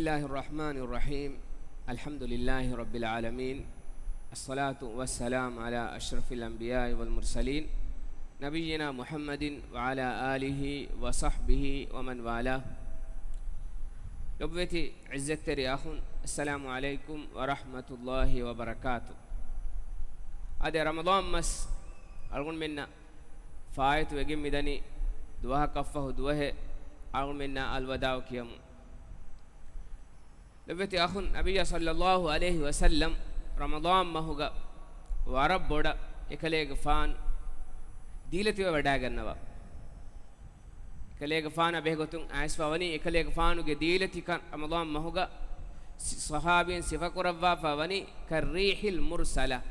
الله الرحمن الرحيم الحمد لله رب العالمين الصلاة والسلام على أشرف الأنبياء والمرسلين نبينا محمد وعلى آله وصحبه ومن والاه لبوتي عزت رياخون السلام عليكم ورحمة الله وبركاته هذا رمضان مس أقول منا فايت وجم مدني دوها كفه دوه أقول منا الوداع كيام لبوتي أخون نبي صلى الله عليه وسلم رمضان ما هو وارب بودا إكليك فان ديلتي ووداعنا إكليك فان أبيهقتون عايز فواني إكليك فانو جديلتي كان رمضان ما هو صحابين صفة كربا فواني كالريح المرسلة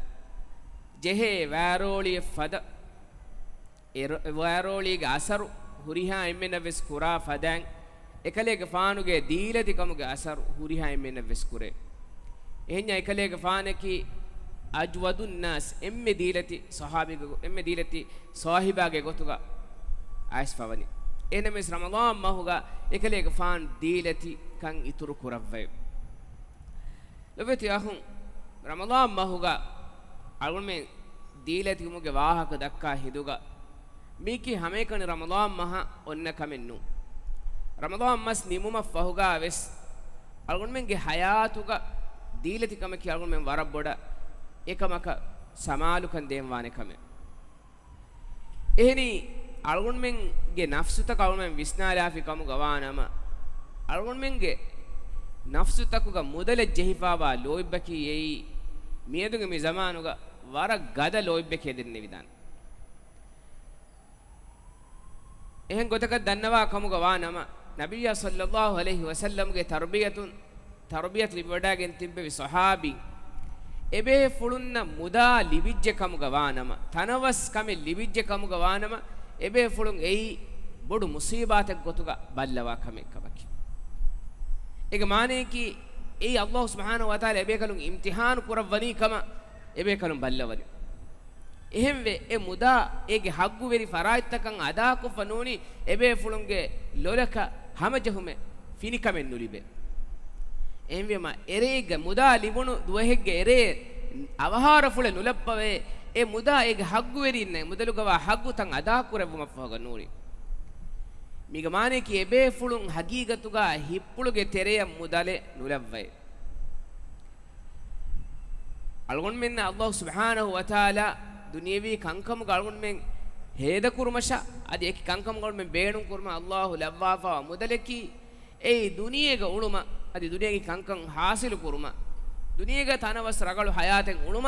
جه وارولي فدا وارولي أثر هريها إمنا بسكورا فدان إكليك فانو جديلتي كم أثر هريها إمنا بسكورة إهنيا إكليك فانكي أجود الناس إم ديلتي صحابي إم ديلتي صاحبا جوتوغا عايز فواني إنما رمضان ما هو إكليك فان ديلتي كان يترو كربا لبتي أخون رمضان ما هو أقول من ديلتي كم جواهك دكا هدوغا ميكي همه كن رمضان مها أنك منو رمضان مس نيموما فهوغا بس أقول من جه حياتوغا ديلتي كم كي أقول من ورب بودا إكماك سمالو كن ديم وانه كم إهني أقول من جه نفسه تك أقول من ويسنالا في كم جوانه ما أقول من جه نفسه تكوغا مودل جهيفابا لويبكي يي ميدوغ مي زمانوغا وارا غدا لويبكي دنني විදාන එහෙන් ගොතක දන්නවා කමුග වානම නබිය සල්ලල්ලාහු අලයිහි වසල්ලම්ගේ තර්බියත් ලිබඩාගෙන් තිබ්බේ සහාබි එබේ ෆුළුන්න මුදා ලිවිජ්ජ කමුග වානම තනවස් කමෙ ලිවිජ්ජ කමුග වානම එබේ ෆුළුන් එයි බොඩු මුසීබාතක් ගොතුග බල්ලවා කමෙක්කවකි ඒක මානේ කි ඒ අල්ලාහ් සුබ්හානහු වතාලා එබේ කලුන් ඉම්තිහාන කරවනි කම එබේ කලුන් බල්ලවනි එහෙම වේ ඒ මුදා ඒගේ හග්ගු වෙරි ෆරායිත්තකන් අදා කොෆනෝනි එබේ ෆුළුන්ගේ ලොලක හැමජහුමෙ ෆිනිකමෙන් නුලිබේ එහෙම වේ මා එරේග මුදා ලිබුණු දුවහෙග්ගේ එරේ අවහාර ෆුල නුලප්පවේ ඒ මුදා ඒගේ හග්ගු වෙරි ඉන්නේ මුදලුගවා හග්ගු තන් අදා කරවුම ෆහග නූරි මිග මානේ කි එබේ ෆුළුන් හගීගතුගා හිප්පුළුගේ තෙරේ මුදලේ නුලව්වේ අල්ගොන් මෙන්න අල්ලාහ් සුබ්හානහු වතාලා දුනියවි කංකම ගල්ගොන් මෙන් හේද කුරුමෂ අද එක කංකම ගොන් මෙන් බේණුම් කුරුම අල්ලාහ් ලව්වාෆා මුදලකි ඒ දුනියේග උළුම අද දුනියේගේ කංකම් හාසිල කුරුම දුනියේග තනවස් රගලු හයාතෙන් උළුම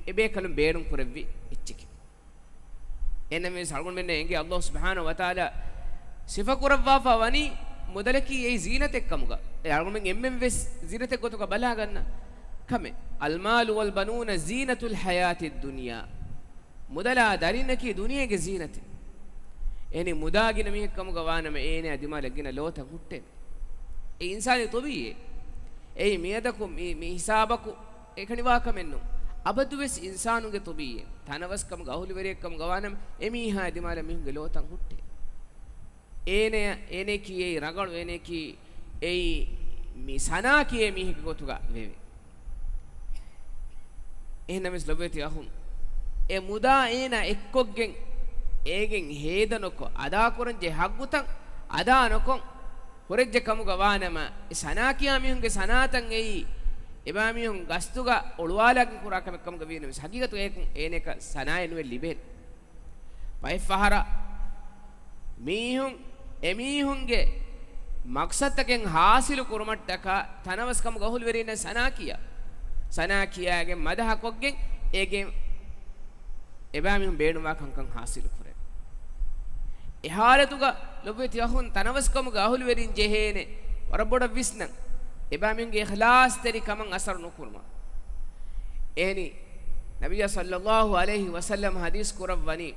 එබේ කලුම් බේණුම් කුරෙව්වි ඉච්චකි එනමෙ සල්ගොන් මෙන්න එංගේ අල්ලාහ් සුබ්හානහු වතාලා සිෆා කුරව්වාෆා වනි මුදලකි ඒ zීනත් එක්කමුග ඒ අල්ගොන් මෙන් එම්මෙන් වෙස් zීනත් එක්ක ගොතක බලා ගන්න كم المال والبنون زينة الحياة الدنيا مدلا دارين كي دنيا كي زينة يعني مداغين ميه كم غوانا ما إيه أديما لقينا لوتا هوتة إنسان طبيعي أي ميادكم مي حسابكم إيه كني واقع منه أبدو بس إنسانو كي طبيعي ثانا بس كم غاهول بريء كم غوانا إمي ها أديما لميه لوتا هوتة إيه كي إيه رجال إيه كي إيه مي سنا كي ميه كوتوغا ويه එහෙනම් ස්ලොබේති අහුන් ඒ මුදා එන එක්කොග්ගෙන් ඒගෙන් හේදනකො අදා කරන්ජේ හග්ගුතන් අදා නකොන් හොරෙජ්ජ කමු ගවානම සනා කියා මිහුන්ගේ සනාතන් එයි එබා මිහුන් ගස්තුගා ඔළුවාලක් කුරාකම කම ගවින හගීගතු ඒකුන් ඒනක සනා එනුවෙ ලිබෙන් පයිෆහර මිහුන් එමිහුන්ගේ මක්සත්තකෙන් හාසිල කුරුමට්ටක තනවස්කම ගහුල් වෙරින සනා කියා සනා කියාගේ මදහකොක්ගෙන් ඒගේ එබෑමිහුන් බේණුවා කංකං හාසිල කුරේ එහාලතුග ලොබෙති අහුන් තනවස්කම ගහුල් වෙරින් ජෙහේනේ වරබොඩ විස්නන් එබෑමිහුන්ගේ ඉඛලාස් තෙරි කමං අසර් නුකුර්මා එනි නබිය සල්ලල්ලාහු අලයිහි වසල්ලම් හදීස් කුරවනි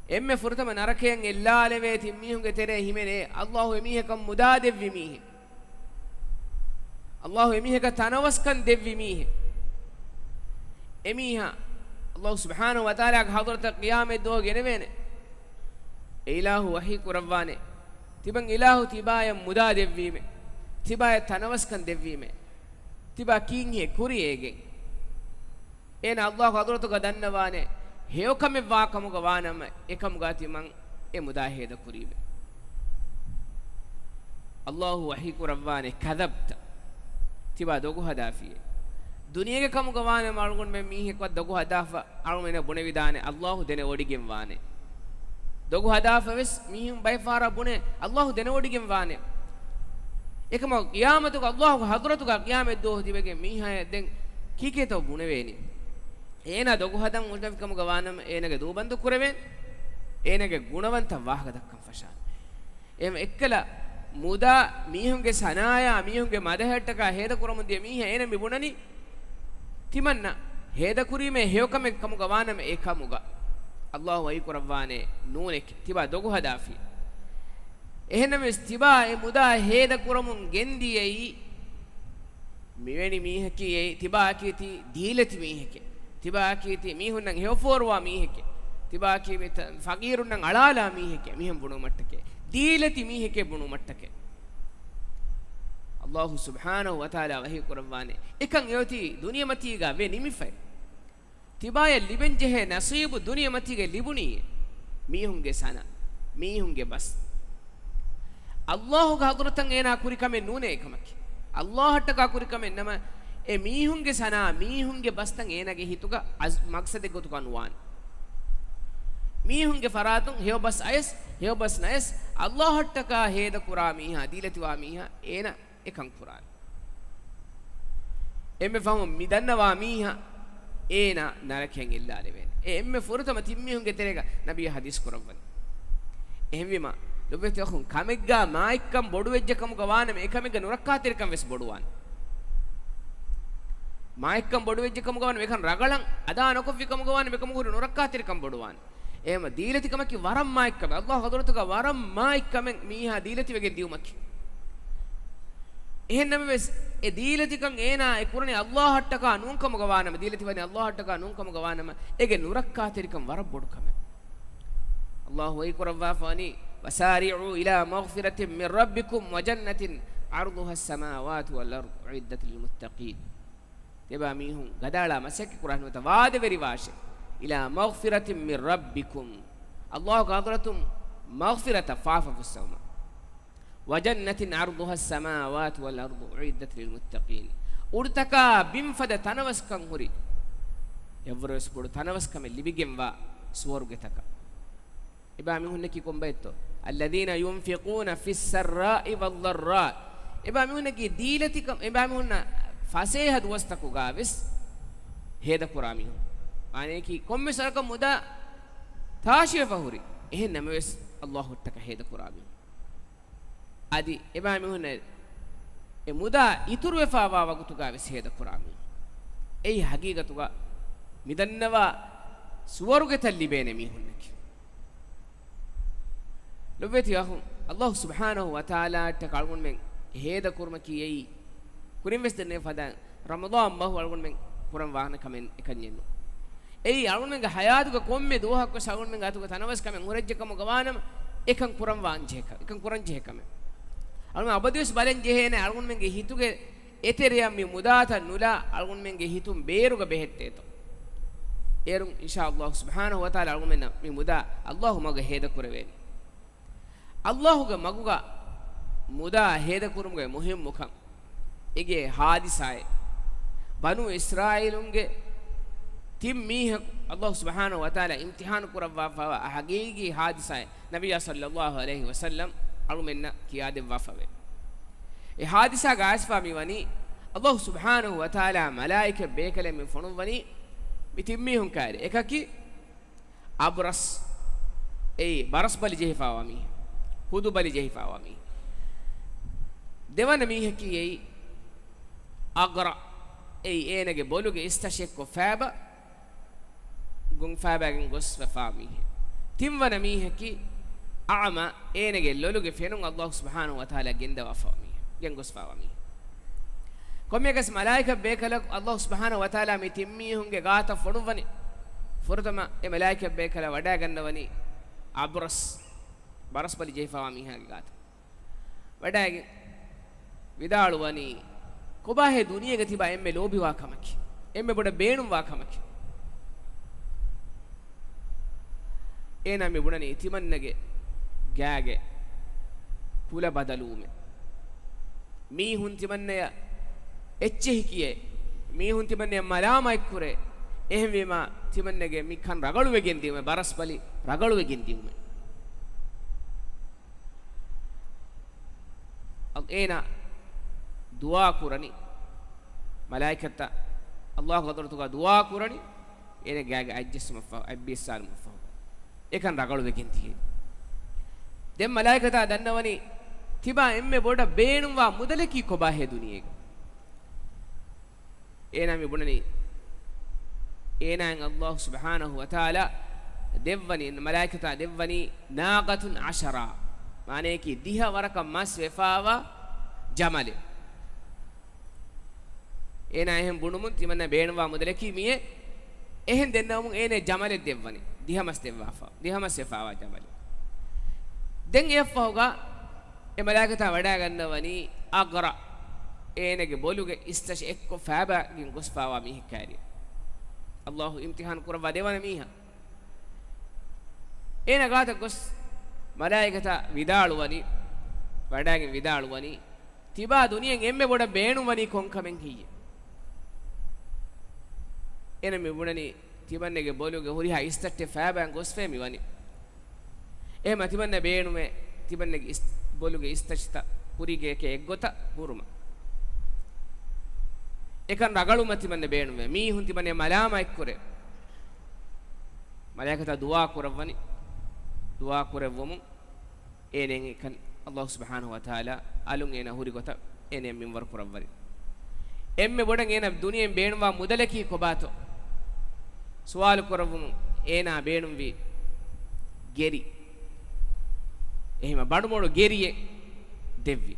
එම්මෙ ෆුරතම නරකයෙන් එල්ලාලෙවේ තිම්මිහුන්ගේ තෙරේ හිමනේ අල්ලාහ් එමිහකම් මුදා දෙව්වි මීහි الله يميهك تنوسكن دبي ميه اميها الله سبحانه وتعالى حضرت قيام دو گنوين إله وحي قربانه තිබන් ඉලාහු තිබාය මුදා දෙවීම තිබාය තනවස්කන් දෙවීම තිබා කීන්හි කුරියේගෙන් එන අල්ලාහ් හදරතුක දන්නවානේ හේවකම වාකමුක වානම එකම ගාති මං ඒ මුදා හේද කුරීම අල්ලාහ් වහී කුරවානේ කදබ්ත තිබා දොගු හදාෆියේ දුනියගේ කමුක වානේ මල්ගොන් මේ මීහෙක්වත් දොගු හදාෆා අරුමෙන බොන විදානේ අල්ලාහ් දෙන ඔඩිගෙන් වානේ දොගු හදාෆවෙස් මීහුම් බයිෆාරා බුනේ අල්ලාහ් දෙන ඔඩිගෙන් වානේ එකම කියාමතුක අල්ලාහ් හදරතුක කියාමෙත් දෝ දිවගේ මීහය දෙන් කීකේතෝ බුනේ වේනි ඒන දොගු හදන් මුල්තෆිකම ගවානම ඒනගේ දූබන්දු කුරවෙන් ඒනගේ ගුණවන්ත වාහක දක්කම් ෆෂාන් එම් එක්කලා මුදා මීහුන්ගේ සනායා මීහුන්ගේ මදහෙට්ටක හේද කුරමුදිය මීහ ඒන මිබුණනි තිමන්න හේද කුරීමේ හේවකම කම ගවානම ඒකමුග අල්ලාහ් වයි කුරවානේ නූනෙක් තිබා දොගු හදාෆි එහෙනම තිබා ඒ මුදා හේද කුරමුන් ගෙන්දියයි මෙවැනි මීහකී තිබා කීති දීලති මීහකේ තිබා කීති මීහුන්නන් හේවෆෝරවා මීහකේ තිබා කීමෙ ෆගීරුන්නන් අලාලා මීහකේ මීහම් බුණු මට්ටකේ දීලති මීහකේ බුණු මට්ටකේ අල්ලාහ් සුබ්හානහු වතාලා වහී කුරවානේ එකන් යෝති දුනියමතිගා වේ නිමිෆයි තිබාය ලිබෙන් ජෙහෙ නසීබු දුනියමතිගේ ලිබුණී මීහුන්ගේ සන මීහුන්ගේ බස් අල්ලාහ්ගේ හදරතන් එනා කුරිකමෙ නූනේ එකමකි අල්ලාහට කා කුරිකමෙ නම ඒ මීහුන්ගේ සනා මීහුන්ගේ බස්තන් ඒනගේ හිතුක මක්සදෙ ගොතු කනුවාන් මීහුන්ගේ ෆරාතුන් හේවබස් අයස් හේවබස් නයස් අල්ලාහට කා හේද කුරා මීහා දීලතිවා මීහා ඒන එකන් කුරාන් එමෙ ෆහම් මිදන්නවා මීහා ඒන නරකෙන් ඉල්ලාලෙ වෙන්නේ එම්මෙ ෆුරතම තිම්මීහුන්ගේ තෙරේක නබිය හදිස් කරවන්නේ එහෙවිම ලොබෙත යහුන් කමෙග්ගා මායික්කම් බොඩු වෙජ්ජකම ගවානම එකමෙග නුරක්කා තෙරකම් වෙස් බොඩුවාන් මායික්කම් බොඩු වෙජ්ජකම ගවාන මේකන් රගලන් අදා නොකොෆිකම ගවාන මේකම කුරු නුරක්කා තෙරකම් බොඩුවාන් එහෙම දීලතිකම කි වරම් මායික්කම අල්ලාහ් හදරතුක වරම් මායික්කම මීහා දීලති වෙගෙන් දියුමකි එහෙන්නම වෙස් ඒ දීලතිකන් ඒනා ඒ කුරණේ අල්ලාහට කා නුන්කම ගවානම දීලති වනේ අල්ලාහට කා නුන්කම ගවානම ඒගේ නුරක්කා තෙරකම් වර බොඩුකම අල්ලාහ් වයි කුරවා ෆානි وسارعوا إلى مغفرة من ربكم وجنة عرضها السماوات والأرض أعدت للمتقين تبا ميهم غدالا مسك قرآن وتواد برواش إلى مغفرة من ربكم الله قادرتم مغفرة فاف في السماء وجنة عرضها السماوات والأرض أعدت للمتقين أرتكا بمفد تنوسكن هري يفرس بود تنوسكم اللي بيجموا سورغتك إبا ميهن كي كومبيتو الذين ينفقون في السراء والضراء إبا ميهن كي ديلتكم إبا ميهن فسيه دوستكو غاوس هيدا قرامي يعني كي كوم سركم مدا تاشي فهوري إيه نموس الله تك هيدا قرامي أدي إبا ميهن مدا يتور وفاوا وقتو غاوس هيدا قرامي أي حقيقة توغا مدنوا سوورغة اللي بين ميهن لوبيت ياهم الله سبحانه وتعالى تقالون من هيدا كورمكي يي كورين وستنه فدا رمضان ما هو algon men kuran wahana kamen ekanyenno ei algon men hayatuga komme dohak ko sagun men gatuga tanawas kamen urejjekam gawanam ekan kuran wanjeka ekan kuran jehekam algon abadius balen jehene algon men ge hituge eteriyam mi mudata nula algon men ge hitum beeruga behetteto erun inshallah subhanahu wa taala algon men mi muda allahumma ge heda kureveni අල්ලාහ්ගේ මගුගා මුදා හේද කුරුමුගේ මුහිම් මුඛම් එගේ හාදිසයි බනු ඉස්රායිලුන්ගේ තිම් මීහ අල්ලාහ් සුබ්හානහු වතාලා ඉම්තිහාන කුරවා හගීගී හාදිසයි නබිය සල්ලල්ලාහු අලයිහි වසල්ලම් අලුමෙන්න කියා දෙවවා ෆවේ ඒ හාදිසා ගාස්ෆා මිවනි අල්ලාහ් සුබ්හානහු වතාලා මලායික බේකලෙ මින් ෆොනු වනි මිතිම් මීහුන් කාරේ එකකි අබරස් ඒ බරස් බලි ජෙහිෆාවා මී hudu bali jehifawami devana mihaki ei agra ei enage boluge istashekko faaba gun faaba gen gos fami timwana mihaki ama enage loluge fenun allah subhanahu wa taala genda wafami gen gos fami komegas malaika bekalak allah subhanahu wa taala mi timmi hunge gaata fonuwani furtama e malaika bekala wada gannawani abras barasbali jehfawa miha gat වඩාගේ විදාළුවනි කොබාහේ දුනියක තිබා එම්මෙ ලෝභිවා කමකි එම්මෙ බොඩ බේණුම් වා කමකි එනමෙ බුණනි ඉතිමන්නගේ ගෑගේ කුල බදලුමෙ මීහුන් තිමන්නය එච්චෙහි කියේ මීහුන් තිමන්නය මලාමයික් කුරේ එහෙම වීම තිමන්නගේ මිකන් රගලු වෙගෙන් දීම බරස්පලි රගලු වෙගෙන් දීම එන දුආ කුරණි මලායිකත අල්ලාහ් ගදරතුක දුආ කුරණි එන ගෑගේ අජ්ජස්ම අබ්බිස්සාල් මුෆහ එකන් රගලු වෙගෙන් තියේ දැන් මලායිකත දන්නවනි තිබා එම්මේ බොඩ බේණුවා මුදලකි කොබා හේ දුනියේක එනමි බුණනි එනං අල්ලාහ් සුබ්හානහු වතාලා දෙවනි මලායිකත දෙවනි නාගතුන් අෂරා මානේ කි දිහ වරක මස් වෙෆාවා ජමලේ එන එහෙන් බුණුමුන් තිමන්න බේණුවා මුදලකි මියේ එහෙන් දෙන්නවමුන් එනේ ජමලේ දෙවනි දිහමස් දෙවවා දිහමස් වෙෆාවා ජමලේ දැන් එෆහුගා එමලාකතා වඩා ගන්නවනි අග්ර ඒනගේ බොලුගේ ඉස්තෂ එක්ක ෆාබාගින් ගොස්පාවා මිහිකාරිය අල්ලාහ් ඉම්තිහාන් කරවා දෙවන මීහා ඒන ගාත ගොස් මලායිකතා විදාළුවනි වඩාගෙන් විදාළුවනි තිබා දුනියෙන් එම්මෙ බොඩ බේණුවනි කොන්කමෙන් කීයේ එන මෙබුණනි තිබන්නගේ බොලුගේ හුරිහා ඉස්තට්ටේ ෆාබාන් ගොස්ෆේමි වනි එහෙම තිබන්න බේණුමේ තිබන්නගේ බොලුගේ ඉස්තෂ්ත පුරිගේ එක්ගොත බුරුම එකන් රගලුම තිබන්න බේණුමේ මීහුන් තිබන්නේ මලාමයික් කුරේ මලායිකත දුආ කරවනි දුආ කරවමු එනෙන් එකන් අල්ලාහ් සුබ්හානහු වතාලා අලුන් එන හුරි ගොත එනෙන් මින්වර කරවරි එම්මෙ බොඩන් එන දුනියෙන් බේණුවා මුදලකි කොබාතෝ සුවාල කරවමු එනා බේණුම් වී ගෙරි එහෙම බඩමොඩ ගෙරියේ දෙව්වි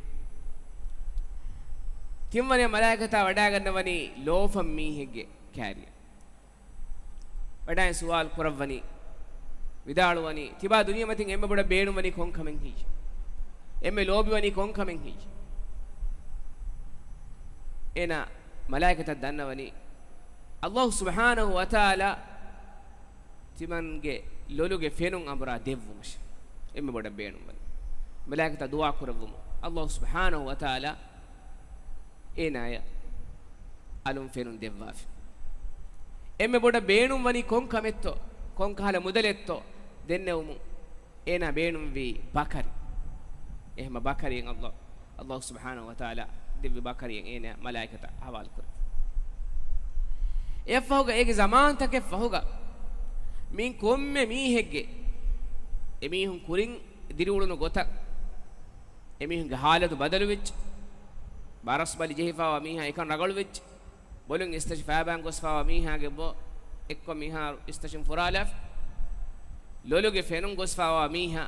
තිම්වනේ මලායිකතා වඩා ගන්නවනි ලෝෆම් මීහෙගේ කෑරිය වඩා සුවාල් කරවනි විදාළුවනි තිබා දුනිය මතින් එම්ම බොඩ බේණුවනි කොන්කමෙන් කීච එම්මෙ ලෝභිවනි කොන්කමෙන් කීච එන මලායිකතා දන්නවනි අල්ලාහ් සුබ්හානහු වතාලා තිමන්ගේ ලොලුගේ ෆෙනුන් අඹරා දෙව්වමෂ එම්මෙ බොඩ බේණුවනි මලායිකතා දුආ කරවමු අල්ලාහ් සුබ්හානහු වතාලා එනාය අලුම් ෆෙනුන් දෙව්වාෆි එම්මෙ බොඩ බේණුම් වනි කොන්කමෙත්තෝ කොන්කහල මුදලෙත්තෝ දෙන්නවමු එනා බේණුම් වී බකරි එහෙම බකරියෙන් අල්ලාහ් සුබ්හානහු වතාලා දෙව්වි බකරියෙන් එනා මලායිකතා හවාල් කර එෆහුග ඒගේ zamaantක එෆහුග මින් කොම්මෙ මීහෙග්ගේ එමීහුන් කුරින් දිරුළුණු ගොත එමීහුන්ගේ හාලතු බදලු වෙච්ච බරස් බලි ජෙහිෆාවා මීහා එකන් රගලු වෙච්ච බොලුන් ඉස්තෂ ෆාබාන් ගොස්ෆාවා මීහාගේ බෝ එක්ක මීහා ඉස්තෂන් ෆුරාලෆ් ලොලුගේ ෆෙනුන් ගොස්ෆාවා මීහා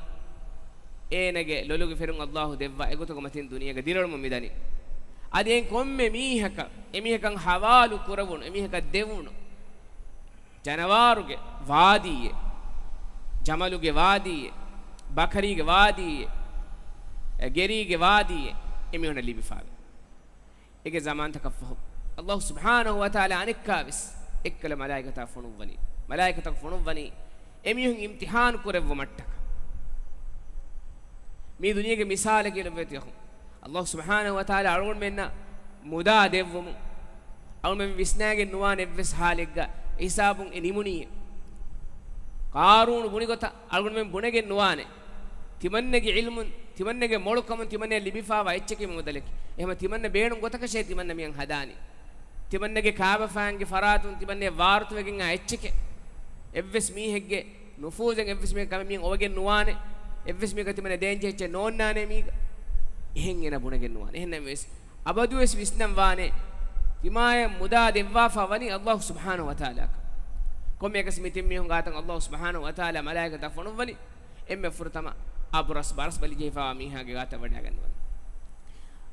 ඒනගේ ලොලුගේ ෆෙනුන් අල්ලාහ් දෙවවා එගොතක මතින් දුනියගේ දිරළුම මිදනි අදෙන් කොම්මෙ මීහක එමීහකන් හවාලු කරවුණු එමීහක දෙවුණු ජනවාරුගේ වාදීයේ ජමලුගේ වාදීයේ බකරීගේ වාදීයේ ගෙරීගේ වාදීයේ එමිහුන ලිබිෆාවේ ඒගේ zamaantක ෆහු අල්ලාහ් සුබ්හානහු වතාලා අනෙක්කාවිස් එක්කල මලායිකතා ෆොනුවනි එමිහුන් ඉම්තිහාන් කරවව මට්ටක මේ දුනියගේ මිසාල කියලා වෙතියහු අල්ලාහ් සුබ්හානහු වතාලා අරුන් මෙන්න මුදා දෙවමු අරුන් මෙ විස්නාගේ නුවාන එවස් හාලෙග්ග හිසාබුන් එනිමුනිය කාරුණු බුනිගත අරුන් මෙ බුණගේ නුවානේ තිමන්නගේ ඉල්මුන් තිමන්නගේ මොලකම තිමන්නේ ලිබිෆාවා එච්චකේ මුදලකි එහෙම තිමන්න බේණුම් ගොතක ෂේ තිමන්න මියන් හදානි තිමන්නගේ කාබෆාන්ගේ ෆරාතුන් තිමන්නේ වාර්තු වකින් එච්චකේ එවස් මීහෙග්ගේ නුෆූසෙන් එවස් මේ කම මියන් ඔවගේ නුවානේ එවස් මේක තිමන්නේ දේන්ජෙච්ච නෝන්නානේ මීක එහෙන් එන බුණගේ නුවානේ එහෙනම් වෙස් අබදුවස් විස්නම් වානේ තිමාය මුදා දෙවවා වනි අල්ලාහ් සුබ්හානහු වතාලා කොම්මේකස් මිතින් මිහුන් ගාතන් අල්ලාහ් සුබ්හානහු වතාලා මලායිකතා ෆොනුවනි එම්මෙ ෆුරතම අබරස් බරස් බලි ජෙහිෆාවා මීහාගේ ගාත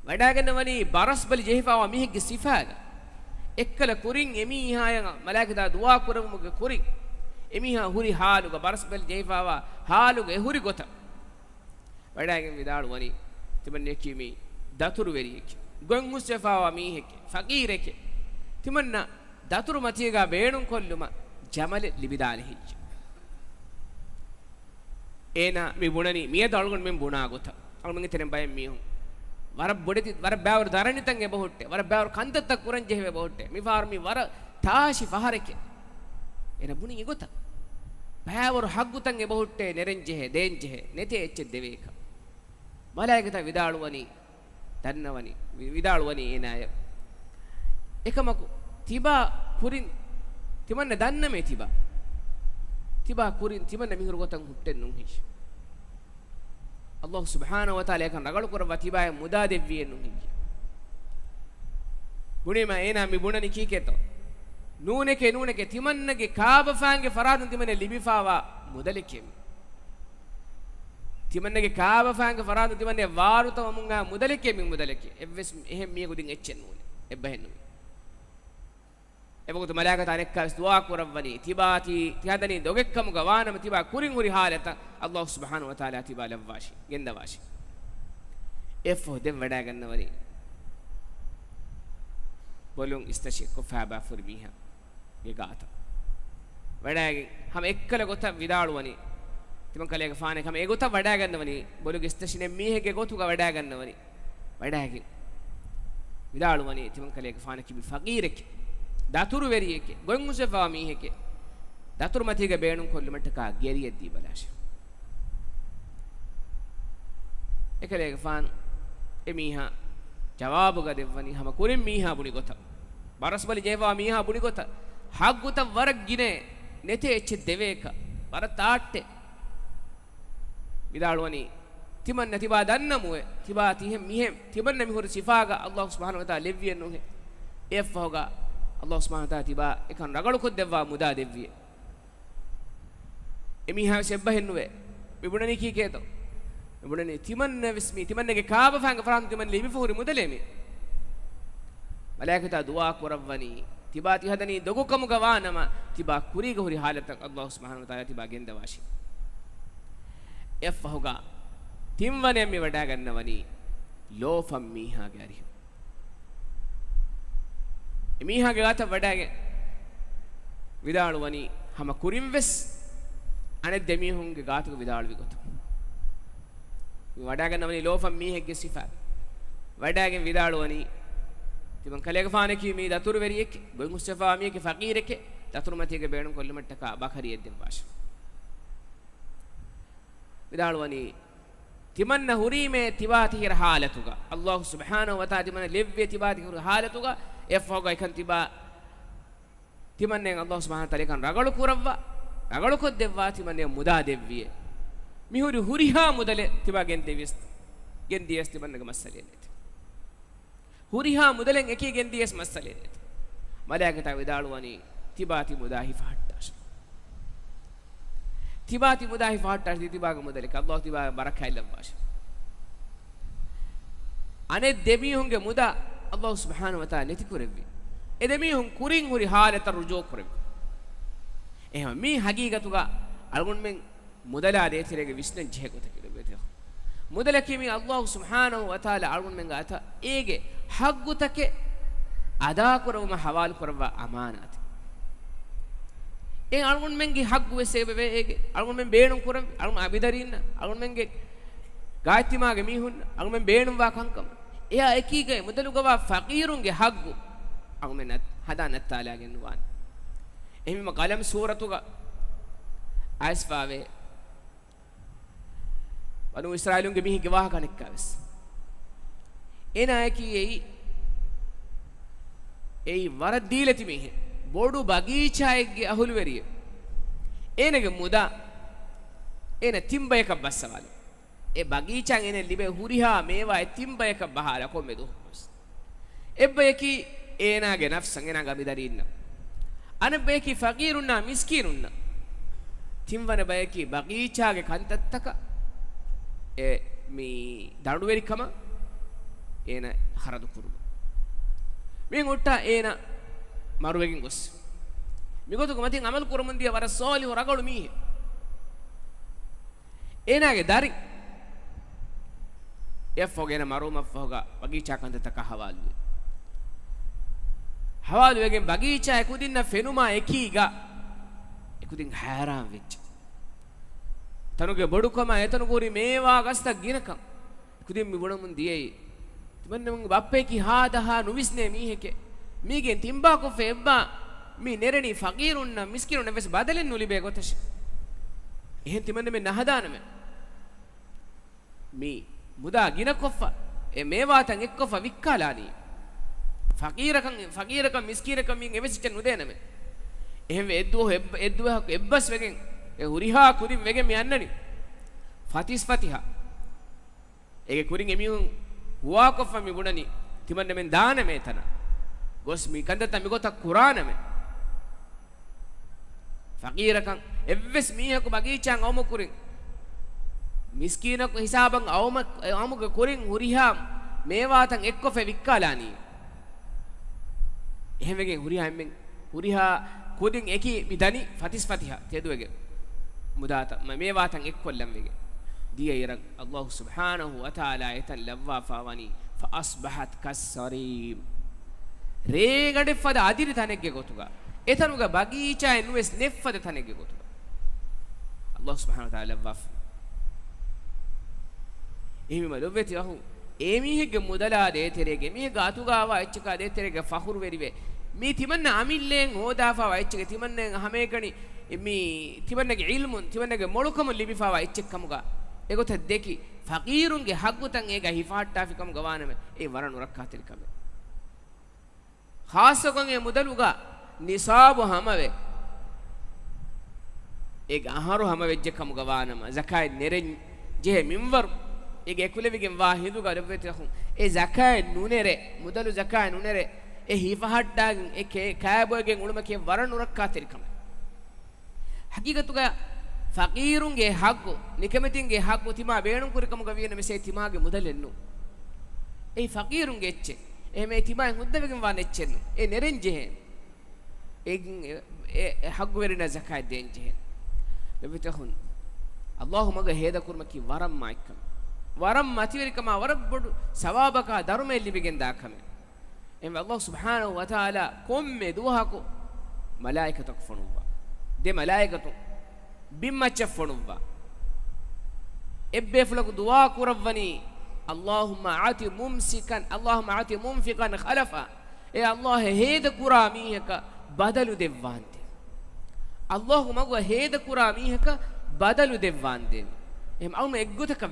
වඩා ගන්නවනි බරස් බලි ජෙහිෆාවා මීහගේ සිෆාද එක්කල කුරින් එමීහාය මලායිකතා දුආ කරමුගේ කුරින් එමීහා හුරි හාලුග බරස් බලි ජෙහිෆාවා හාලුග එහුරි ගොත වඩාගෙන් විදාළුවනි timanne kimi daturu veriyeke gon mustafa miheke faqireke timanna daturu matiga beenun kolluma jamal libidale hijj ena mi bunani miya dalgon men buna gota almen teren bayem mihun war bodeti war bawr daranitan e bohotte war bawr kantatta kuran jehve bohotte mi far mi war tashi fahareke ena buni egota bawr haggutan e bohotte nerenjehe denjehe nete ecche deveka malaikata vidaluwani dannawani vidaluwani enaya ekamaku tiba kurin timanne danname tiba kurin timanne mihur gotan hutten nun hish Allah subhanahu wa ta'ala kan ragalu korwa tiba muda devviyen nun hish bunima ena mi bunani kiketo nuneke timannage kaaba faange faradun timanne libifawa mudalekem timannage kaaba faange faradun timanne waruta munga mudalekem mudaleke evves ehem miye gudin echen nune ebbahennu එබගොත මලාකත අනෙක්කස් දුආ කරවනි තිබාති තියදනි දොගෙක්කම ගවානම තිබා කුරින් හුරි حالත අල්ලාහ් සුබ්හානහු වතාලා තිබා ලවවාෂි ගෙන්දවාෂි එෆෝ දෙම් වඩා ගන්නවනි බොලුන් ඉස්තෂි කොෆාබා ෆුර්බිහා ගාත වඩාගේ හැම එක්කල ගොත විදාළුවනි තිමන් කලේක ෆානේ හැම ඒ ගොත වඩා ගන්නවනි බොලුගේ ඉස්තෂිනේ මීහෙගේ ගොතුක වඩා ගන්නවනි වඩාගේ විදාළුවනි තිමන් කලේක ෆානේ කිබි ෆකීරෙක් daturu veriyeke gon musafa miheke daturu matiga beenun kollumatta geriyeddi balash ekalege fan emiha jawabu ga devwani hama kurin miha buni gota barasbali jewa miha buni gota hagguta warag gine nete ecche deveka baratatte vidalwani timanna tiba dannamuwe tiba tihem mihem tibanna mihur sifaga Allah subhanahu wa ta'ala levviyennu he efhoga Allah subhanahu wa ta'ala tiba ekan ragalu koddeva muda devviye emiha sebbahennuwe mibunani kiketo mibunani timanna vismi timannege kaaba fanga faram timan libi fuhuri mudalemi malaikata dua korawani tiba tihadani dogukamu gawanama tiba kuriga huri halatak Allah subhanahu wa ta'ala tiba gendawashi efhoga timwane mi wada gannawani lofam miha gari emiha gata wadage vidaluwani hama kurimves ane demihunge gatuke vidalu vigotu wada gannawani lofam mihege sifa wadage vidaluwani tiban kalega faane ki mi daturu veriyeke boy mustafa miyeke faqireke daturu matiyege beenum kollumatta ka bakariyedden vash vidaluwani timanna hurime tibati hir halatuga Allah subhanahu wa ta'ala timanna levve tibati hir halatuga efhoga ikan tiba timanne Allah subhanahu wa ta'ala kan ragalu kurawwa ragalu koddevwa timanne muda devviye mihuri huriha mudale tiba gen dies timanne ga masale net huriha mudalen eki gen dies masale net malaikata vidaluwani tibati mudahi fahattash tibati mudahi fahattash tiba ga mudale ka Allah tiba barakah ilwash ane demihunge muda Allah subhanahu wa ta'ala neti kurevvi edemihun kurin huri halata rujo kurevvi ehma mi hagigatuga algun men mudala detirege visnen jehegota kilobete mudala kimi Allah subhanahu wa ta'ala algun men gata ege haggutake ada kurawma hawal kurawwa amanati e algun mengi haggu wesebe ege algun men beenum kurawwi algun abidarinna algun menge gaatimage mihun algun men beenum wa kankam eya ekige mudalugawa faqirunge haggu agmenat hadanat taalagen wan ehima qalam suratuga asfave banu israilunge mihi gewaha kanekkaves ena eki ei warad dilati mihe bodu bagichaege ahulweriye enege muda ena timbayaka bassawale e bagichan ene libe huriha mewa e timbayaka bahala ko medu ebbeki enage nafsan enaga midarinna anebeki faqirunna miskinunna timwane bayeki bagichage kantattaka e mi dandu verikama ena haradu kuruma men otta ena maruwegin gos migotu matin amal kurumundiya wara soli horagalu mihe enage dari එෆෝගෙන මරුම ෆෝගා බගීචා කන්දතක හවාලු හවාලු වගෙන් බගීචා එකුදින්න ෆෙනුමා එකීගා එකුදින් හැරාම් වෙච්ච තනුගේ බොඩුකම එතන කුරි මේවා ගස්ත ගිනකම් එකුදින් මි බොඩමුන් දියයි තිමන්න මං බප්පේ කි හාදහා නුවිස්නේ මීහෙකේ මීගෙන් තිම්බා කො ෆෙබ්බා මී නෙරණි ෆකීරුන්න මිස්කිරුන්න වෙස් බදලෙන් නුලිබේ ගොතෂ එහෙන් තිමන්න මේ නහදානම මී මුදා ගින කොෆා ඒ මේවාතන් එක්කොෆ වික්කාලානී ෆකීරකම් මිස්කීරකම් මින් එවෙසිට නුදේනම එහෙම එද්දුව එබ්බස් වෙගෙන් ඒ හුරිහා කුරින් වෙගෙන් යන්නනි ෆතිහා ඒගේ කුරින් එමියුන් හුවා කොෆ මි බුණනි තිමන්න මෙන් දාන මේතන ගොස් මි කන්දත මි ගොත කුරානම ෆකීරකම් එව්වස් මීහක බගීචාන් අවම කුරින් මිස්කීනක හිසාබන් අවමුක කුරින් හුරිහා මේවාතන් එක්කොෆ වික්කාලානී එහෙම වෙගෙන් හුරිහා කුදින් එකි මිදනි ෆතිහා තෙදුවගේ මුදාත මේවාතන් එක්කොල්ලම් වෙගේ දියයිරක් අල්ලාහ් සුබ්හානහු වතාලා එතන් ලව්වා ෆාවනි ෆඅස්බහත් කස්සරීම් රේගඩ ෆද අදිරි තනෙක්ගේ ගොතුගා එතනුග බගීචා එනුස් නෙෆ්ෆද තනෙක්ගේ ගොතුගා අල්ලාහ් සුබ්හානහු වතාලා ලව්වා එහිම ලොවෙති අහු ඒමීහෙගේ මුදලා දේතරේගේ මේ ගාතුගාව එච්චකා දේතරේගේ ෆහුරු වෙරිවේ මේ තිමන්න අමිල්ලෙන් හෝදාෆා වයිච්චගේ තිමන්නේ හැමේකණි මේ තිමන්නගේ ඉල්මුන් තිමන්නගේ මොළුකම ලිබිෆා වයිච්චකමුගා එගොත දෙකි ෆකීරුන්ගේ හග්ගුතන් ඒග හිෆාට්ටාෆිකම් ගවානම ඒ වරණු රක්කාතිරිකම ખાસකන්ගේ මුදලුගා නිසාබු හැමවේ ඒක අහරු හැම වෙච්චකම ගවානම zakai නෙරෙන් ජේ මින්වර් ඒක එකුලෙවිගෙන් වාහිදු ගරවෙත හුම් ඒ zakai නුනෙරේ මුදලු zakai නුනෙරේ ඒ හිෆාට්ටාගෙන් ඒ කෑබෝගෙන් උළුමකේ වරණු රක්කාතිරිකම හකීකතුගා ෆකීරුන්ගේ හග්ගු නිකමෙතින්ගේ හග්ගු තිමා බේණුම් කුරිකම ගවියන මෙසේ තිමාගේ මුදලෙන්නු ඒ ෆකීරුන්ගේ එච්චේ එහෙම තිමා හුද්දවකින් වාන එච්චෙන්නු ඒ නෙරෙන් ජෙහෙන් ඒ හග්ගු වෙරින zakai දෙන් ජෙහෙන් ලෙවිතහුන් අල්ලාහ් මගේ හේද කුර්මකි වරම් මායිකම වරම් මතිවරිකම වරබ්බඩු සවාබකා ධර්මෙ ලිබිගෙන් දාකම එම් අල්ලාහ් සුබ්හානහු වතාලා කොම්මේ දුවහකු මලායිකතක් ෆොනුවා දෙ මලායිකතු බිම්මච්ච ෆොනුවා එබ්බේ ෆලක දුවා කුරවනි අල්ලාහුම්මා ආති මුම්සිකන් අල්ලාහුම්මා ආති මුන්ෆිකන් ඛලෆා ඒ අල්ලාහ් හේද කුරා මීහක බදලු දෙවවාන්ති අල්ලාහුම්මා ගෝ හේද කුරා මීහක බදලු දෙවවාන්ති එම් අවුම එක්ගොතක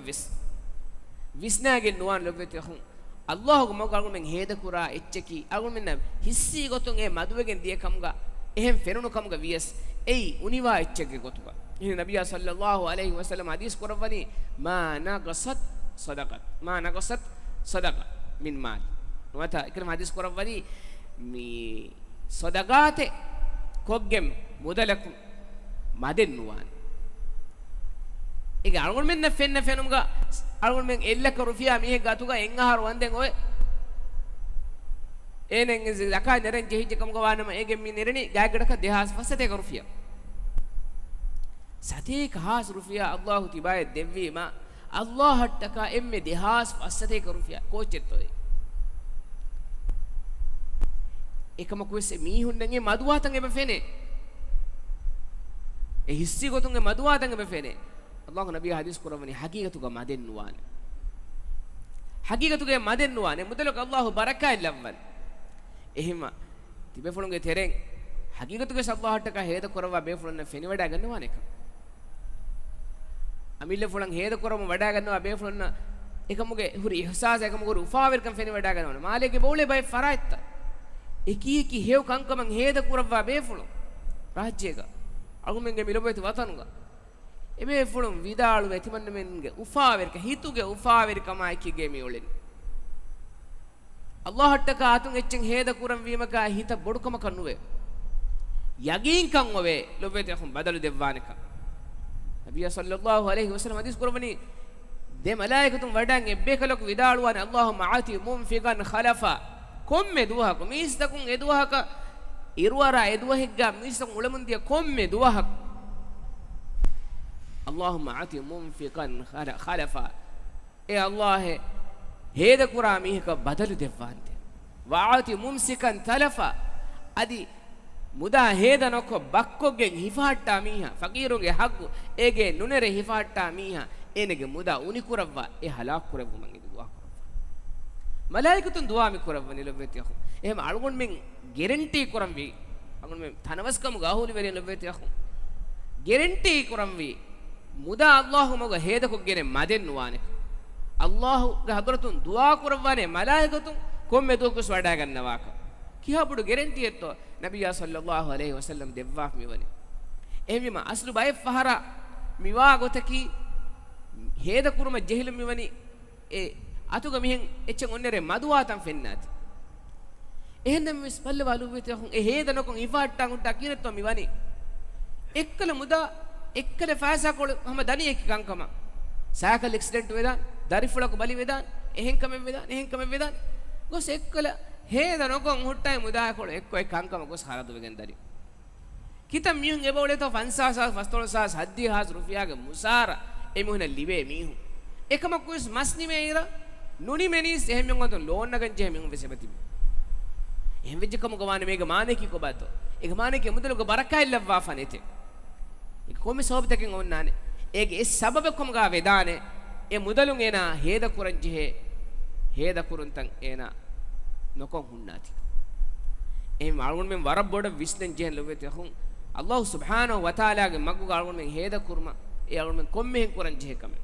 විස්නාගෙන් නුවන් ලොබෙති හුම් අල්ලාහ්ගේ මගල්ගු මෙන් හේද කුරා එච්චකි අගු මෙන්න හිස්සි ගොතුන් ඒ මදුවගෙන් දිය කම්ගා එහෙම් ෆෙරුණු කම්ගා වියස් එයි උනිවා එච්චකේ ගොතුගා ඉතින් නබියා සල්ලල්ලාහු අලයිහි වසල්ලම හදීස් කරවනි මා නගසත් සදක මින් මාල් නොත ඉකරම හදීස් කරවනි මේ සදගාතේ කොග්ගෙම් මුදලකු මදෙන් නුවන් ඒක අලගොන් මෙන්න ෆෙනුම්ගා අලගොන් මෙන් එල්ලක රුෆියා මිහෙ ගතුගා එන් ආහාර වන්දෙන් ඔය එනෙන් zakai neren jehijekam gawanama egen mi nereni gaagedaka 2000 රුෆියා සතේ කහස් රුෆියා අල්ලාහ් තිබායේ දෙවීම අල්ලාහ් හට්ටක එම්මේ 2000 රුෆියා කොච්චෙත්තොයි එකම කුස්සේ මීහුන්නගේ මදුවාතන් එබ ෆෙනේ ඒ හිස්සි ගොතුන්ගේ මදුවාතන් එබ ෆෙනේ අල්ලාහ් නබිය හදීස් කරවනි හකීකතුග මදෙන් නුවාන හකීකතුගේ මදෙන් නුවානේ මුදලක අල්ලාහ් බරකයි ලව්වල් එහෙම තිබෙෆලුන්ගේ තෙරෙන් හකීකතුගේ සල්ලාහටක හේද කරවා බේෆලුන්න ෆෙනි වඩා ගන්නවාන එක අමිල්ල ෆලන් හේද කරම වඩා ගන්නවා බේෆලුන්න එකමුගේ හුරි ඉහසාස එකමුගේ උෆාවිරකම් ෆෙනි වඩා ගන්නවාන මාලේගේ බෝලේ බයි ෆරයිත්ත එකීකි හේව කංකමන් හේද කරවා බේෆලු රාජ්‍යයක අගුමෙන්ගේ මිලබෙත වතනුගා එමේ ෆලුන් විදාලු වෙතිමන්න මෙන්ගේ උෆාවිරක හිතුගේ උෆාවිරකමයි කිගේ මියොලෙන් අල්ලාහට කාතුන් එච්චෙන් හේද කුරම් වීමක හිත බොඩුකම කන්නුවේ යගීන් කන් ඔවේ ලොබෙත යහම් බදලු දෙවානක නබිය සල්ලල්ලාහු අලයිහි වසල්ලම හදීස් කරවනි de malaikatun wadan ebbekaloku vidaluwan allahumma aati munfiqan khalafa komme duwahako mistakun eduwahaka irwara eduwahigga mistakun ulamundiya komme duwahak allahumma aati munfiqan khalafa e allah හේද කුරා මීහක බදලු දෙව්වාන්ත වාති මුම්සිකන් තලෆා අදි මුදා හේද නොකො බක්කොගෙන් හිෆාට්ටා මීහා ෆකීරුගේ හග්ගු ඒගේ නුනෙර හිෆාට්ටා මීහා එනගේ මුදා උනි කුරවවා ඒ හලාක් කුරවු මං දුවා කරවවා මලායිකතුන් දුවා මි කුරවවනි ලොබ්වෙති යහු එහෙම අලුගොන් මෙන් ගැරන්ටි කුරම්වි අලුගොන් මෙන් තනවස්කම ගාහුලි වෙරි ලොබ්වෙති යහු ගැරන්ටි කුරම්වි මුදා අල්ලාහ් මොග හේද කොගෙන මදෙන් නුවානේ අල්ලාහ් ගේ හදරතුන් දුවා කුරවවානේ මලායිකතුන් කොම්මෙ දුකුස් වඩා ගන්නවාක කියාපුඩු ගැරන්ටි එත්තෝ නබියා සල්ලල්ලාහු අලයිහි වසල්ලම් දෙවවා මිවනි එහිම අස්ලු බය ෆහරා මිවා ගොතකි හේද කුරුම ජෙහිල මිවනි ඒ අතුග මිහෙන් එච්චන් ඔන්නරේ මදුවාතම් ෆෙන්නාති එහෙනම් මිස් පල්ල වලු වෙත හොන් ඒ හේද නොකොන් ඉෆාට්ටන් උට්ටා කිරෙත්තෝ මිවනි එක්කල මුදා එක්කල ෆාසා කොළ හම දනි එක්ක කංකම සාකල් ඇක්සිඩන්ට් වේදා දරිෆුලක බලි වේදා එහෙන් කම වේදා ගොස් එක්කල හේද නොකොන් හුට්ටයි මුදා කොළ එක්ක එක් කංකම ගොස් හරදු වෙගෙන් දරි කිතම් මිහුන් එබවලේ තෝ ෆන්සාසා ෆස්තොලසා හද්දී හාස් රුෆියාගේ මුසාරා එමුහන ලිවේ මිහු එකම කුස් මස්නි මේර නුනි මෙනිස් එහෙම යොන්ගොත ලෝන් නගන් ජෙහෙම යොන් වෙසෙපති එහෙම වෙජ්ජකම ගවානේ මේක මානේ කි කොබතෝ ඒක මානේ කි මුදලක බරකයි ලවවා ෆනෙතේ ඒක කොමෙ සෝබතකින් ඕන්නානේ ඒගේ ඒ සබබ කොම ගා වේදානේ ඒ මුදලුන් එනා හේද කුරන් ජෙහෙ හේද කුරුන්තන් එනා නොකොන් හුන්නාති එහෙම අලුන් මෙන් වර බොඩ විස්නෙන් ජෙහෙන් ලොවෙතේ හුන් අල්ලාහ් සුබ්හානහු වතාලාගේ මග්ගු ගාලුන් මෙන් හේද කුර්මා ඒ අලුන් මෙන් කොම්මෙන් කුරන් ජෙහෙ කම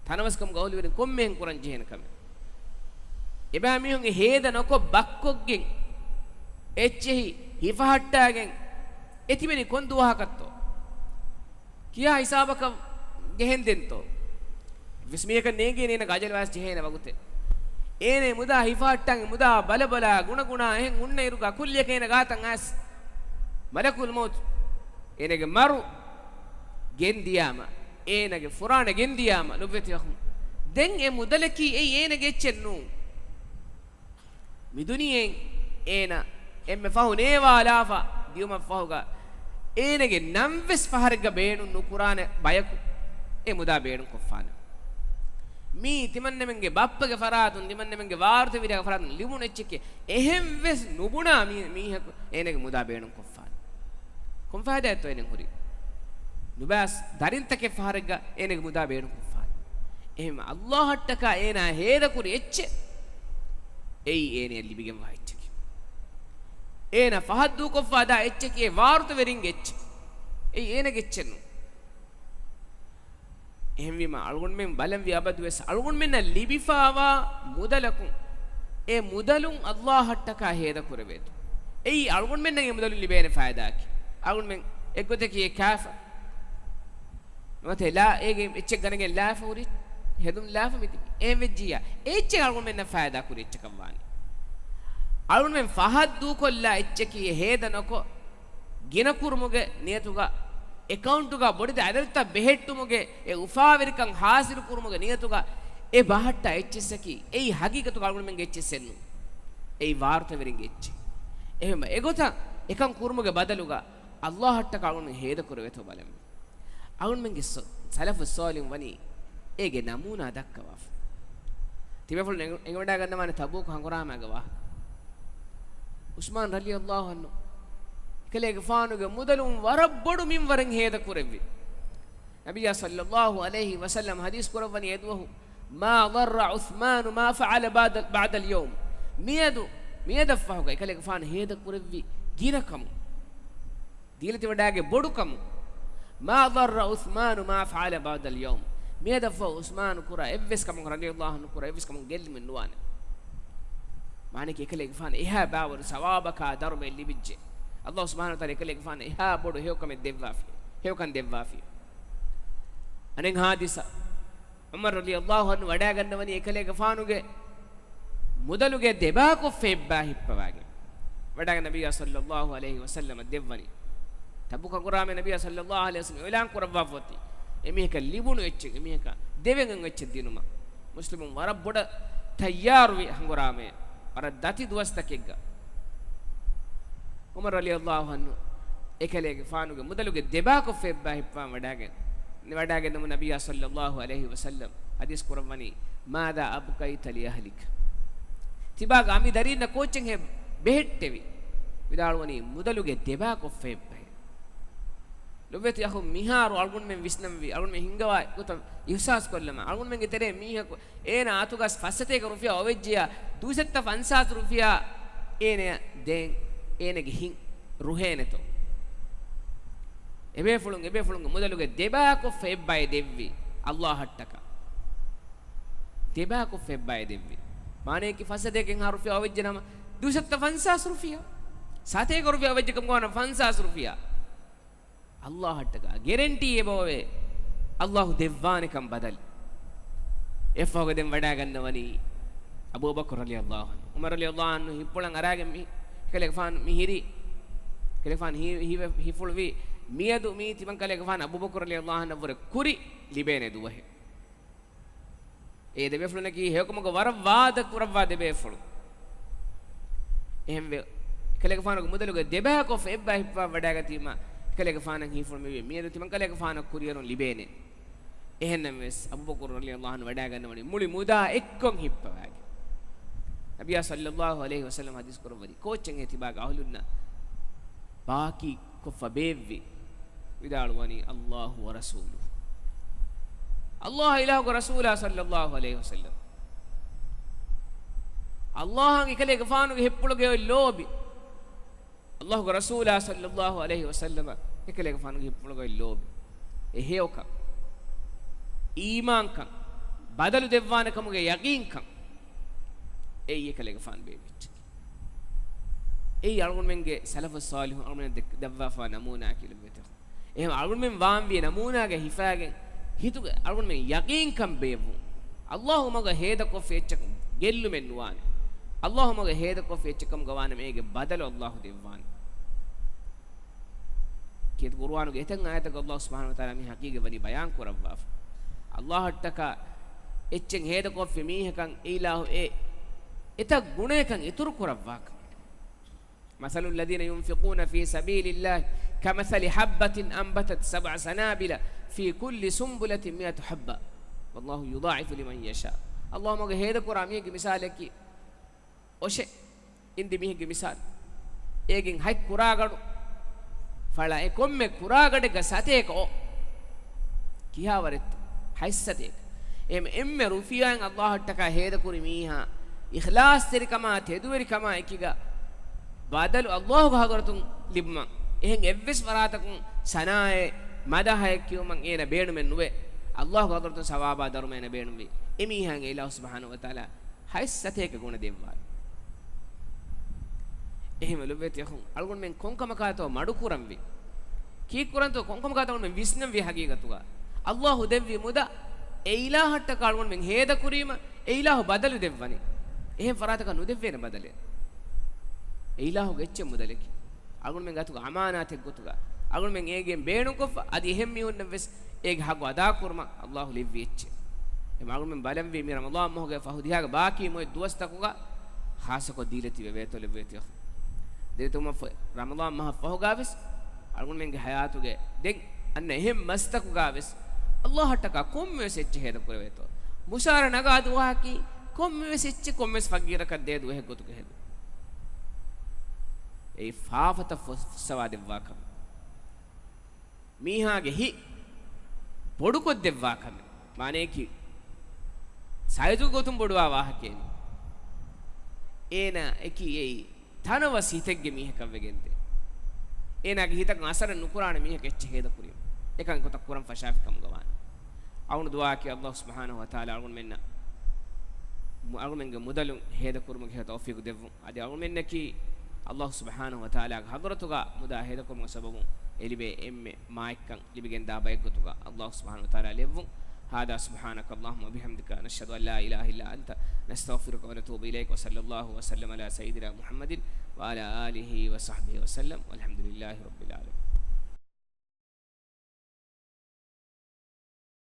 තනවස්කම් ගෞලි වෙන කොම්මෙන් කුරන් ජෙහෙන කම එබෑ මිහුන්ගේ හේද නොකො බක්කොග්ගෙන් එච්චෙහි හිෆහට්ටාගෙන් එතිමෙනි කොන් දුවහකත්තෝ කියා හිසාබක ගෙහෙන් දෙන්තෝ විස්මියක නේගේ නේන ගජල වාස් ජෙහෙන වගුතේ ඒනේ මුදා හිෆහට්ටන්ගේ මුදා බලබලා ගුණගුණා එහෙන් උන්න ඉරුගා කුල්ලිය කේන ගාතන් ආස් මලකුල් මෞත් එනගේ මරු ගෙන්දියාම ඒනගේ ෆුරාන ගෙන්දියාම ලොබ්වෙති යහු දෙන් ඒ මුදලකි ඒ ඒනගේ එච්චෙන්නු මිදුනියෙන් ඒන එම්මෙ ෆහු නේවාලාෆා දියුම ෆහුගා ඒනගේ නම්වෙස් ෆහරග බේනු නුකුරාන බයකු ඒ මුදා බේනු කොෆාන මී තිමන්නෙමන්ගේ බප්පගේ ෆරාතුන් තිමන්නෙමන්ගේ වාර්ත විරක ෆරාතුන් ලිමුන එච්චකේ එහෙම් වෙස් නුබුණා මීහක ඒනගේ මුදා බේනු කොෆාන කොම්ෆාද ඇතෝ එනෙන් හුරි නුබස් දරින්තකේ ෆහරග ඒනගේ මුදා බේනු කොෆාන එහෙම අල්ලාහට්ටක ඒනා හේද කුරි එච්ච එයි ඒනේ ලිබිගෙන් වහිච්චකි ඒන ෆහද්දු කොෆාදා එච්චකේ වාර්ත වෙරින් එච්ච එයි ඒනගේ එච්චනු එහෙම විම අලුගොන් මෙන් බලම් වියබදු වෙස් අලුගොන් මෙන්න ලිබිෆාවා මුදලකුන් ඒ මුදලුන් අල්ලාහට්ටක හේද කුරවේතු එයි අලුගොන් මෙන්න ගේ මුදලු ලිබේන ෆායදාකි අලුගොන් මෙන් එක්ගොතකී කාෆ නොතේලා ඒගේ එච්ච ගණගේ ලාෆෝරි හෙදුම් ලාෆ මිති එහෙම වෙජ්ජියා එච්ච අලුගොන් මෙන්න ෆායදා කුරි එච්ච කම්වානි අලුගොන් මෙන් ෆහද්දු කොල්ලා එච්චකී හේද නොකො ගින කුරුමුගේ නියතුගා ಅಕೌಂಟುಗ ಬೊಡಿದ ಅದರ್ತ ಬೆහෙಟ್ಟುමුಗೆ ಎ ಉಫಾವಿರಿಕಂ ಹಾಸಿರು ಕುರುමුಗೆ ನಿಯತುಗ ಎ ಬಹಟ್ಟ ಎಚ್ಚಿಸಕಿ ಎಯಿ ಹಗೀಗತು ಕಾಲ್ಗುಣ ಮೆಂಗೆ ಎಚ್ಚಿಸೆನ್ನು ಎಯಿ ವಾರ್ತವರಿಂಗೆ ಎಚ್ಚಿ එහෙම එගොත එකම් කුරුමුගේ බදලුග අල්ලාහ් හට්ට කාලුන් හේද කුරවෙත බලම් අවුන් මෙන්ගේ සලෆ සෝලින් වනි ඒගේ නමූනා දක්කවා තිබෙෆුල් එංගවඩා ගන්න මානේ තබූක් හංගුරාමගවා උස්මාන් රලියල්ලාහු අන්හු කලේගේ ෆානුගේ මුදලුන් වරබ්බඩු මින් වරන් හේද කුරෙවි නබිය සල්ලල්ලාහු අලයිහි වසල්ලම් හදීස් කුරවනි යදුහු මා ضر උස්මාන් මා ෆඅල بعد اليوم මියදෆහුගේ කලේගේ ෆාන හේද කුරෙවි ගිරකම දීලති වඩාගේ බොඩුකම මා ضر උස්මාන් මා ෆඅල بعد اليوم මියදෆ උස්මාන් කුරා එවස් කම රලියල්ලාහු අන්හු කුරා එවස් කම ගෙල්මින් නුවානේ මානේ කලේගේ ෆාන එහා බාවර සවාබකා දර්මෙ ලිබිජ්ජේ Allah subhanahu wa ta'ala ekale gfane eha bodu hewkame devwafi hewkan devwafi anen hadisa Umar radiyallahu anhu wada gannawani ekale gfanuge mudaluge deba ko febba hippawage wada nabiy sallallahu alaihi wasallam devwani tabuka qurame nabiy sallallahu alaihi wasallam elan kurwa foti emiheka libunu ecche emiheka devengan ecche dinuma muslimun warab boda tayyaru wi hangurame wara dati duwastakegga Umar radiyallahu anhu ekalege faanuge mudaluge deba ko febba hippa wadagen nemu nabiy sallallahu alaihi wasallam hadis kurawani mada abqaita li ahlik tibaga ami darinna coaching he behettevi vidalwani mudaluge deba ko febbe lobet yahu miharu algun men visnamvi algun men hingawa gota ihsas kollama algun men getere miha ena atugas fassate ka rufiya ovejjiya dusetta fansat rufiya ene den ene ge hin ruheneto ebe fulung mudaluge deba ko febbe devvi allah hattaka deba ko febbe devvi mane ki fassate ken ha rufiya ovejjinama dusetta fansas rufiya sate ka rufiya ovejjikam gona fansas rufiya Allah hattaka guarantee ebove Allah devvanikam badal efoge den wada gannawani Abu Bakr radiyallahu anhu Umar radiyallahu anhu hippulan arage mi kelefan mihiri kelefan hi fulwi miyadu mi timan kelefan Abu Bakr radiyallahu anhu vore kuri libene duwahe e debe fulna ki hekumgo warawada kurawwa debe fulu ehme kelefan go mudaluge deba ko febba hippa wada gatima kale faana hiful me miyadu timan kale faana kuriyaron libene ehennam wes Abu Bakr radiyallahu anhu wada gannawani muli muda ekkon hippa wage Nabiya sallallahu alaihi wasallam hadis korwadi coaching he tibaga ahulunna baaki ko fabevvi vidalwani Allahu wa rasuluhu Allah ilahu rasula sallallahu alaihi wasallam Allah ngi kale faanu hippuluge lobi Allah rasula sallallahu alaihi wasallam ekale fanu hippulugo lob eheoka iman kan badalu devwana kamuge yaqeen kan ei ekale fan bebit ei algun menge salafus salih algun devwa fa namuna kilu bet ehm algun men waan wi namuna ge hifagen hituge algun men yaqeen kan bevu Allahumma ga heda ko fechak gellu men nuwan Allahumma ga heda ko fechakam gawana mege badalu Allah devwana kit qur'anu ge eten ayataka Allah subhanahu wa taala mi haqiqe wani bayan korawwa Allah hattaka echen heda ko femi hekan ilahu eta gune kan ituru korawwa masalul ladina yunfiquna fi sabilillah kamathali habatin anbatat sab'a sanabila fi kulli sumbulatin 100 habba wallahu yudha'ifu liman yasha Allahumma ge heda korami ge misaleki oshe indi mi ge misal egen hay kuragadu fala e komme kuragade ga sateka o kiha waret haissateka emme rufiyan Allah hattaka heda kuri miha ikhlas terikama teduweri kama ekiga badalu Allah ga hagaratun libma ehen evves waratakun sanae madahay kiyuman ena beenu men nuwe Allah ga hagaratun sawaba darume ena beenu we emihan ilah subhanahu wa taala haissateka guna devwa එහෙම ලොබෙත් යහුන් අල්ගොන් මෙන් කොන්කම කාතෝ මඩු කුරම් වි කී කුරන්තෝ කොන්කම කාතෝ මෙන් විස්නම් වි හගීගතුගා අල්ලාහ් දෙව්වි මුදා ඒ ඉලාහට කාල්ගොන් මෙන් හේද කුරීම ඒ ඉලාහ් බදලු දෙව්වනි එහෙම ෆරාතක නුදෙව්වේන බදලේ ඒ ඉලාහ් ගෙච්ච මුදලකි අල්ගොන් මෙන් ගතුගා අමානාතෙක් ගතුගා අල්ගොන් මෙන් again බේණු කොෆ අදි එහෙම මියුන්න වෙස් ඒක හගු අදා කුර්ම අල්ලාහ් ලිව්වි එච්ච එම අල්ගොන් මෙන් බලම් වි මි රමදාන් මොහගේ ෆහුදියාගේ බාකි මොයි දුවස්තකුගා ખાસકો දීලති වෙවේතොල වෙතිය දෙතුම රමදාන් මහ ෆහු ගාවස් අල්ගොන් මෙන්ගේ හයාතුගේ දෙන් අන්න එහෙම මස්තකු ගාවස් අල්ලාහ් හටක කොම්මෙස් එච්ච හේද කරවේතෝ මුසාර නගා දුවාකි කොම්මෙස් එච්ච කොම්මෙස් ෆගීරක දේ දුහෙ ගොතු ගෙහෙද ඒ ෆාෆත ෆස්සවා දෙවවාකම මීහාගේ හි බොඩු කොත් දෙවවාකම මානේ කි සයතු ගොතුම් බොඩුවා වාහකේනි ඒන එකි ඒ තනවස් හිතෙක්ගේ මීහකම් වෙගෙන්ද ඒනාගේ හිතක අසර නුකුරාණ මීහක එච්ච හේද කුරිය එකන් කොට කුරම් ෆෂාෆිකම් ගවාන අවුන දුවා කි අල්ලාහ් සුබ්හානහු වතාලා අල්ගොන් මෙන්න අල්ගොන් මෙන්ගේ මුදලුන් හේද කුරුම ගේ තෞෆීක් දෙවු අද අල්ගොන් මෙන්න කි අල්ලාහ් සුබ්හානහු වතාලා හදරතුගා මුදා හේද කුරුම සබබු එලිබේ එම්මෙ මායික්කන් ලිබිගෙන් දාබයි ගතුගා අල්ලාහ් සුබ්හානහු වතාලා ලෙවු هذا سبحانك اللهم وبحمدك نشهد أن لا إله إلا أنت نستغفرك ونتوب إليك وصلى الله وسلم على سيدنا محمد وعلى آله وصحبه وسلم والحمد لله رب العالمين